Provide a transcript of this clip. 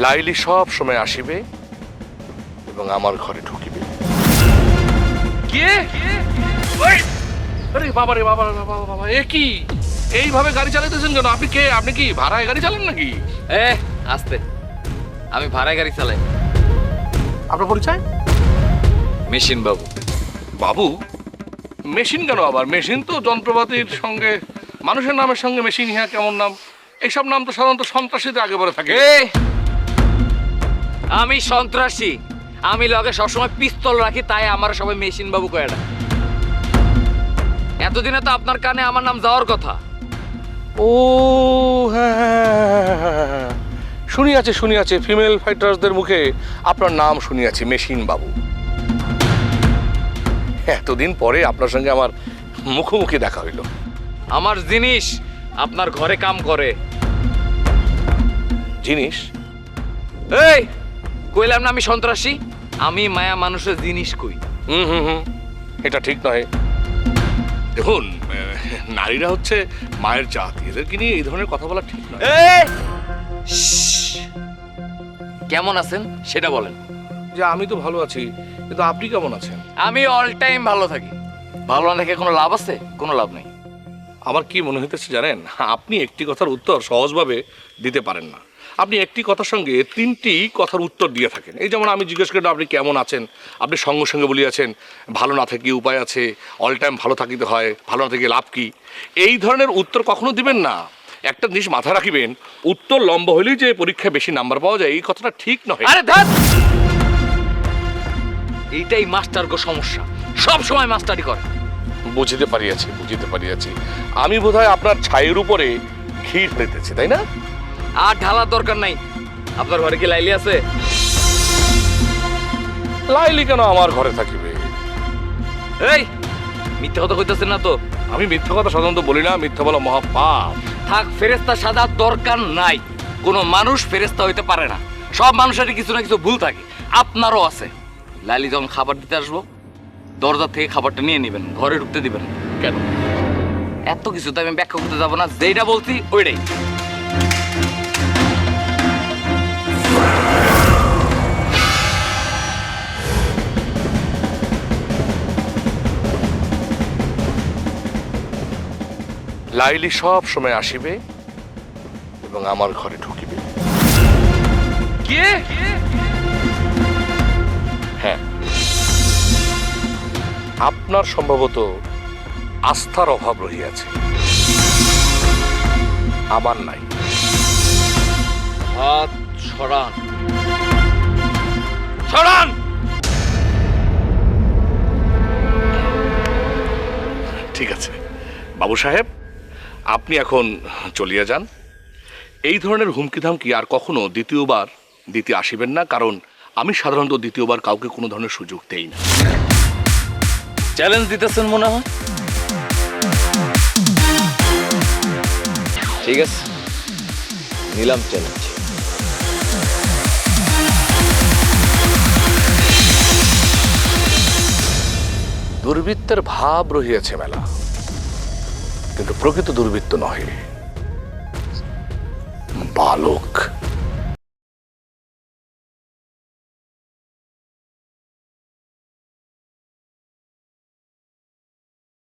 লাইলি সব সময় আসিবে এবং আমার ঘরে ঢুকিবে। কে? আরে বাবা রে বাবা বাবা বাবা, এ কি এইভাবে গাড়ি চালাইতেছেন কেন? আপনি কে? আপনি কি ভাড়ায় গাড়ি চালান নাকি? আস্তে, আমি ভাড়ায় গাড়ি চালাই। আপনার পরিচয়? মেশিন বাবু। বাবু? মেশিন কেন আবার? মেশিন তো যন্ত্রপাতির সঙ্গে, মানুষের নামের সঙ্গে মেশিন, হ্যাঁ কেমন নাম? এইসব নাম তো সাধারণত সন্ত্রাসীদের আগে পরে থাকে। আমি সন্ত্রাসী? আমি লগে সবসময় পিস্তল রাখি, তাই আমার সবাই মেশিন বাবু কয়ে ডাকে। এতদিনে তো আপনার কানে আমার নাম যাওয়ার কথা। ও হ্যাঁ, শুনিয়াছে ফিমেল ফাইটার্সদের মুখে আপনার নাম শুনিয়াছি, মেশিন বাবু। এতদিন পরে আপনার সঙ্গে আমার মুখোমুখি দেখা হইল। আমার জিনিস আপনার ঘরে কাম করে। জিনিস? এই কইলাম না আমি সন্ত্রাসী? আমি মায়া মানুষের জিনিস কই। হুম, এটা ঠিক নয়। দেখুন, নারীরা হচ্ছে মায়ের জাত, এদেরকে নিয়ে এই ধরনের কথা বলা ঠিক নয়। কেমন আছেন সেটা বলেন। যে আমি তো ভালো আছি, কিন্তু আপনি কেমন আছেন? আমি অল টাইম ভালো থাকি। ভালো না দেখে কোনো লাভ আছে? কোনো লাভ নেই। আমার কি মনে হইতেছে জানেন, আপনি একটি কথার উত্তর সহজভাবে দিতে পারেন না। আপনি একটি কথার সঙ্গে তিনটি কথার উত্তর দিয়ে থাকেন। এই যেমন আমি জিজ্ঞেস করলাম আপনি কেমন আছেন, আপনি সঙ্গে সঙ্গে বলিয়াছেন ভালো না থেকে উপায় আছে, অল টাইম ভালো থাকিতে হয়, ভালো না থেকে লাভ কি। এই ধরনের উত্তর কখনো দিবেন না। একটা জিনিস মাথায় রাখিবেন, উত্তর লম্বা হলেই যে পরীক্ষায় বেশি নাম্বার পাওয়া যায়, এই কথাটা ঠিক নয়। আরে ধ্যাৎ, এইটাই মাস্টার গো সমস্যা, সব সময় মাস্টারি করে। বুঝিতে পারিয়াছি। আমি বোধহয় আপনার ছাইয়ের উপরে ঘি ঢেলেতেছি, তাই না? আর ঢালার দরকার নাই। আপনার ঘরে কি লাইলি আছে? লাইলি কেন আমার ঘরে থাকিবে? এই মিথ্যা কথা কইতেছেন না তো? আমি মিথ্যা কথা সাধারণত বলি না, মিথ্যা বলা মহাপাপ। থাক, ফেরেশতা সাজার দরকার নাই। কোনো মানুষ ফেরেশতা হইতে পারে না। সব মানুষেরই কিছু না কিছু ভুল থাকে, আপনারও আছে। লাইলি যখন খাবার দিতে আসবো, দরজা থেকে খাবারটা নিয়ে নেবেন, ঘরে ঢুকতে দিবেন। কেন? এত কিছু তো আমি ব্যাখ্যা করতে যাবো না, যেটা বলছি ওইটাই। লাইলি সব সময় আসিবে এবং আমার ঘরে ঢুকিবে। কে? হ্যাঁ, আপনার সম্ভবত আস্থার অভাব রহিয়াছে, আমার নাই। হাত ছড়ান, ছড়ান। ঠিক আছে বাবু সাহেব, আপনি এখন চলিয়া যান। এই ধরনের হুমকি ধামকি আর কখনো দ্বিতীয়বার দিতে আসিবেন না, কারণ আমি সাধারণত দ্বিতীয়বার কাউকে কোনো ধরনের সুযোগ দেই না। চ্যালেঞ্জ দিতেছেন মনে হয়? ঠিক আছে, নিলাম চ্যালেঞ্জ। দুর্বৃত্তের ভাব রহিয়াছে মেলা, কিন্তু প্রকৃত দুর্বৃত্ত নহে, বালক।